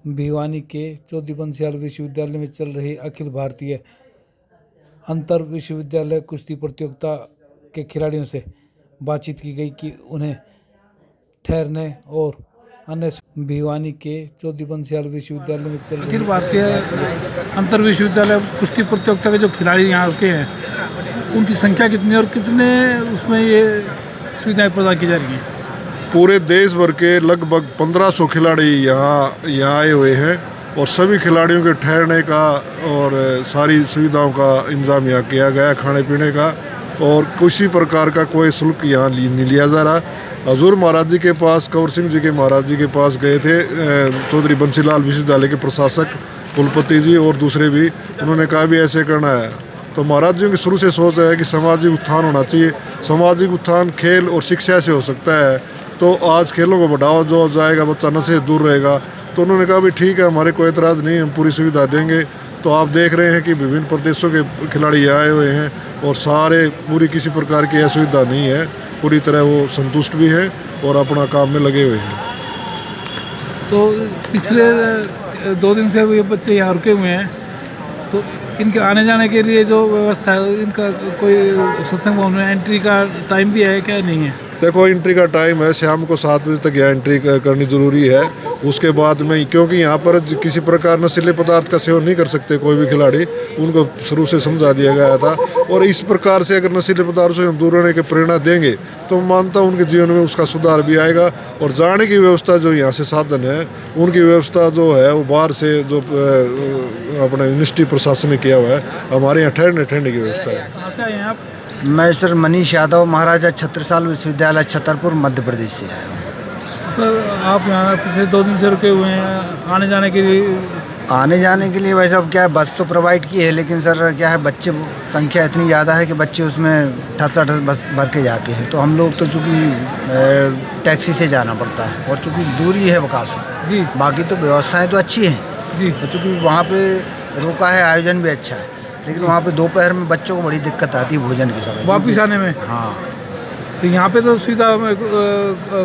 भिवानी के चौधरी बंसीलाल विश्वविद्यालय में चल रही अखिल भारतीय अंतर विश्वविद्यालय कुश्ती प्रतियोगिता के खिलाड़ियों से बातचीत की गई कि उन्हें ठहरने और अन्य भिवानी के चौधरी बंसीलाल विश्वविद्यालय में चल अखिल भारतीय अंतर विश्वविद्यालय कुश्ती प्रतियोगिता के जो खिलाड़ी यहाँ के हैं उनकी संख्या कितनी है और कितने उसमें ये सुविधाएं प्रदान की जा रही हैं? पूरे देश भर के लगभग 1500 खिलाड़ी यहाँ आए हुए हैं और सभी खिलाड़ियों के ठहरने का और सारी सुविधाओं का इंतजाम यहाँ किया गया है, खाने पीने का, और किसी प्रकार का कोई शुल्क यहाँ नहीं लिया जा रहा। हजूर महाराज जी के पास, कंवर सिंह जी के महाराज जी के पास गए थे चौधरी बंसीलाल विश्वविद्यालय के प्रशासक कुलपति जी और दूसरे भी, उन्होंने कहा भी ऐसे करना है। तो महाराज जी की शुरू से सोच है कि सामाजिक उत्थान होना चाहिए। सामाजिक उत्थान खेल और शिक्षा से हो सकता है, तो आज खेलों को बढ़ावा जो जाएगा, बच्चा नशे से दूर रहेगा। तो उन्होंने कहा भी ठीक है, हमारे कोई एतराज़ नहीं, हम पूरी सुविधा देंगे। तो आप देख रहे हैं कि विभिन्न प्रदेशों के खिलाड़ी आए हुए हैं और सारे पूरी किसी प्रकार की असुविधा नहीं है, पूरी तरह वो संतुष्ट भी हैं और अपना काम में लगे हुए हैं। तो पिछले 2 दिन से ये बच्चे यहाँ रुके हुए हैं, तो इनके आने जाने के लिए जो व्यवस्था है, इनका कोई सत्संग भवन में एंट्री का टाइम भी है क्या? नहीं है। देखो, एंट्री का टाइम है शाम को 7 बजे तक यहाँ एंट्री करनी ज़रूरी है। उसके बाद में, क्योंकि यहाँ पर किसी प्रकार नशीले पदार्थ का सेवन नहीं कर सकते कोई भी खिलाड़ी, उनको शुरू से समझा दिया गया था। और इस प्रकार से अगर नशीले पदार्थों से हम दूर रहने की प्रेरणा देंगे तो मानता हूँ उनके जीवन में उसका सुधार भी आएगा। और जाने की व्यवस्था जो यहाँ से साधन है, उनकी व्यवस्था जो है वो बाहर से जो अपना यूनिवर्सिटी प्रशासन ने किया हुआ है, हमारे यहाँ ठहरने की व्यवस्था है। मैं सर मनीष यादव, महाराजा छत्रसाल विश्वविद्यालय छतरपुर, मध्य प्रदेश से आया हूँ। सर, आप यहाँ पिछले 2 दिन से रुके हुए हैं, आने जाने के लिए वैसे अब क्या है, बस तो प्रोवाइड की है, लेकिन सर क्या है, बच्चे संख्या इतनी ज़्यादा है कि बच्चे उसमें ठस बस भर के जाते हैं। तो हम लोग तो चूँकि टैक्सी से जाना पड़ता है और चूँकि दूरी है काफ़ी जी, बाकी तो व्यवस्थाएँ तो अच्छी हैं जी। तो चूँकि वहाँ पर रोका है, आयोजन भी अच्छा है, लेकिन वहाँ पे दोपहर में बच्चों को बड़ी दिक्कत आती है भोजन के समय वापस आने में। हाँ, तो यहाँ पे तो सुविधा में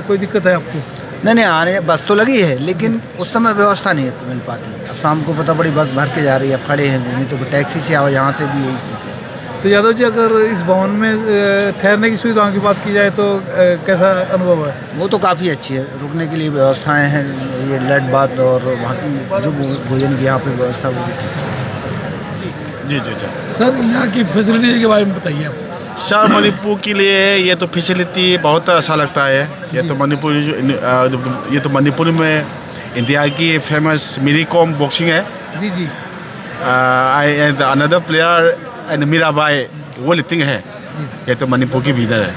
कोई दिक्कत है आपको? नहीं, आने बस तो लगी है, लेकिन उस समय व्यवस्था नहीं मिल पाती। अब शाम को पता पड़ी बस भर के जा रही है, अब खड़े हैं, नहीं तो टैक्सी से आओ, यहाँ से भी यही स्थिति है। तो यादव जी, अगर इस भवन में ठहरने की सुविधाओं की बात की जाए तो कैसा अनुभव है? वो तो काफ़ी अच्छी है, रुकने के लिए व्यवस्थाएँ हैं, ये लेट बात और वहाँ की जो भोजन की यहाँ पर व्यवस्था वो भी ठीक है। जी। सर, यहाँ की फैसिलिटी के बारे में बताइए आप। सर, मणिपुर के लिए ये तो फैसिलिटी बहुत अच्छा लगता है। ये तो मणिपुर में इंडिया की फेमस मेरी कॉम बॉक्सिंग है जी। अनदर प्लेयर एंड मीराबाई वो लिफ्टिंग है। ये तो मणिपुर की विनर है।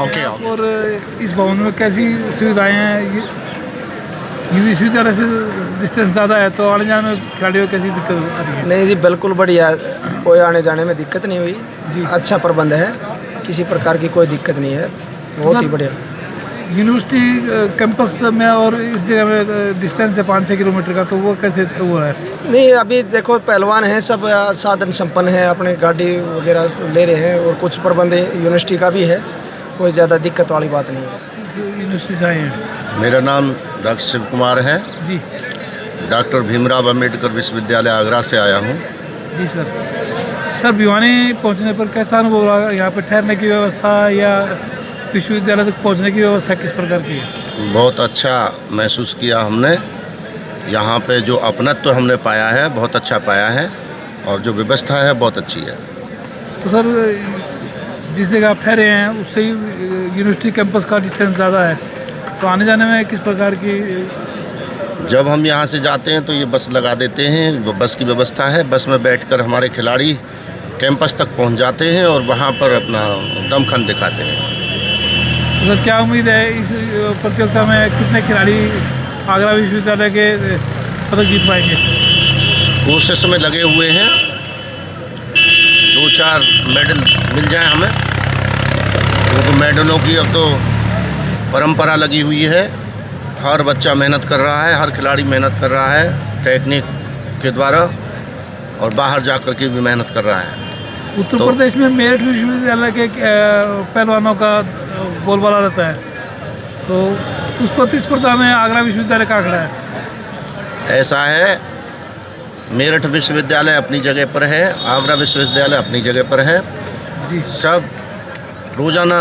ओके। और इस भवन में कैसी सुविधाएं हैं? विश्वविद्यालय से डिस्टेंस ज़्यादा है, तो आने जाने में खिलाड़ियों को कैसी दिक्कत आ रही है? नहीं जी, बिल्कुल बढ़िया, कोई आने जाने में दिक्कत नहीं हुई जी। अच्छा प्रबंध है, किसी प्रकार की कोई दिक्कत नहीं है, बहुत ही बढ़िया। यूनिवर्सिटी कैंपस में और इस जगह में डिस्टेंस है 5-6 किलोमीटर का, तो वो कैसे वो है? नहीं, अभी देखो पहलवान हैं, सब साधन संपन्न है, अपने गाड़ी वगैरह ले रहे हैं और कुछ प्रबंध यूनिवर्सिटी का भी है, कोई ज़्यादा दिक्कत वाली बात नहीं है। यूनिवर्सिटी से आए हैं। मेरा नाम डॉक्टर शिव कुमार है जी। डॉक्टर भीमराव अंबेडकर विश्वविद्यालय आगरा से आया हूँ जी। सर, भिवानी पहुँचने पर कैसा अनुभव रहा? यहाँ पर ठहरने की व्यवस्था या विश्वविद्यालय तक पहुँचने की व्यवस्था किस प्रकार की है? बहुत अच्छा महसूस किया हमने। यहाँ पे जो अपनत्व हमने पाया है, बहुत अच्छा पाया है, और जो व्यवस्था है बहुत अच्छी है। तो सर, जिस जगह आप ठहरे हैं उससे यूनिवर्सिटी कैंपस का डिस्टेंस ज़्यादा है, तो आने जाने में किस प्रकार की? जब हम यहाँ से जाते हैं तो ये बस लगा देते हैं, वो बस की व्यवस्था है। बस में बैठकर हमारे खिलाड़ी कैंपस तक पहुँच जाते हैं और वहाँ पर अपना दमखम दिखाते हैं। तो सर, क्या उम्मीद है इस प्रतियोगिता में कितने खिलाड़ी आगरा विश्वविद्यालय के पदक जीत पाएंगे? कोशिश में लगे हुए हैं, 2-4 मेडल मिल जाए हमें, क्योंकि मेडलों की अब तो परंपरा लगी हुई है। हर बच्चा मेहनत कर रहा है, हर खिलाड़ी मेहनत कर रहा है टेक्निक के द्वारा, और बाहर जाकर के भी मेहनत कर रहा है। उत्तर प्रदेश में मेरठ विश्वविद्यालय के पहलवानों का बोलबाला रहता है, तो उस प्रतिस्पर्धा में आगरा विश्वविद्यालय का आंकड़ा है। ऐसा है, मेरठ विश्वविद्यालय अपनी जगह पर है, आगरा विश्वविद्यालय अपनी जगह पर है। सब रोज़ाना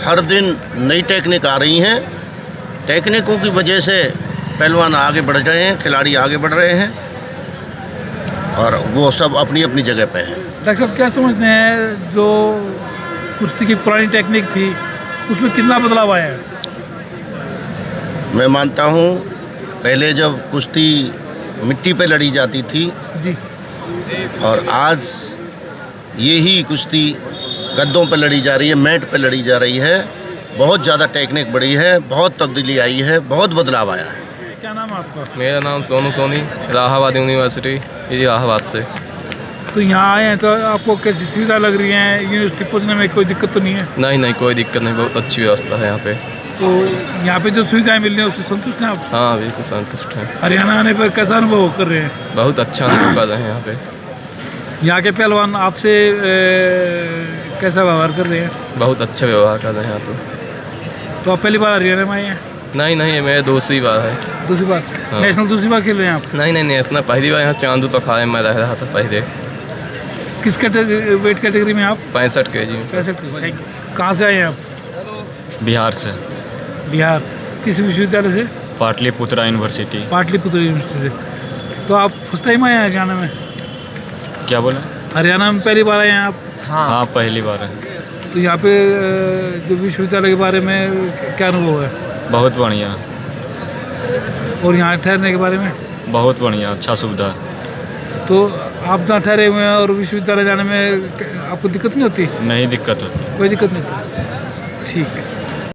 हर दिन नई टेक्निक आ रही हैं। टेक्निकों की वजह से पहलवान आगे बढ़ रहे हैं, खिलाड़ी आगे बढ़ रहे हैं और वो सब अपनी अपनी जगह पे हैं। डॉक्टर साहब क्या समझते हैं, जो कुश्ती की पुरानी टेक्निक थी उसमें कितना बदलाव आया है? मैं मानता हूँ पहले जब कुश्ती मिट्टी पे लड़ी जाती थी जी, और आज यही कुश्ती गद्दों पे लड़ी जा रही है, मैट पे लड़ी जा रही है। बहुत ज़्यादा टेक्निक बढ़ी है, बहुत तब्दीली आई है, बहुत बदलाव आया है। क्या नाम है आपका? मेरा नाम सोनू सोनी, इलाहाबाद यूनिवर्सिटी, इलाहाबाद से। तो यहाँ आए हैं तो आपको कैसी सुविधा लग रही है? यूनिवर्सिटी पहुँचने में कोई दिक्कत तो नहीं है? नहीं, कोई दिक्कत नहीं, बहुत अच्छी व्यवस्था है यहाँ पे। तो यहाँ पे जो सुविधाएं मिल रही हैं उससे संतुष्ट हैं आप? हाँ, बिल्कुल संतुष्ट हैं। हरियाणा आने पर कैसा अनुभव कर रहे हैं? बहुत अच्छा अनुभव कर रहे हैं यहाँ पे। यहाँ के पहलवान आपसे कैसा व्यवहार कर रहे हैं? बहुत अच्छा व्यवहार कर रहे हैं यहाँ पे। तो आप पहली बार हरियाणा में आए हैं? नहीं, ये मेरी दूसरी बार है। दूसरी बार? हाँ। नेशनल दूसरी बार खेल रहे हैं आप? नहीं, नेशनल पहली बार यहाँ चांदू पखाड़े में रह रहा था पहले। किस वेट कैटेगरी में आप? 65 kg में। 65। कहाँ से आए हैं आप? बिहार से। बिहार किस विश्वविद्यालय से? पाटलिपुत्रा यूनिवर्सिटी। पाटलिपुत्र यूनिवर्सिटी से। तो आप फर्स्ट टाइम आए हैं हरियाणा में? क्या बोला? हरियाणा में पहली बार आए हैं आप? हाँ, पहली बार है। तो यहाँ पे जो विश्वविद्यालय के बारे में क्या अनुभव है? बहुत बढ़िया। और यहाँ ठहरने के बारे में? बहुत बढ़िया, अच्छा सुविधा। तो आप जहाँ ठहरे हुए हैं और विश्वविद्यालय जाने में आपको दिक्कत नहीं होती? नहीं दिक्कत होती। कोई दिक्कत नहीं होती। ठीक है।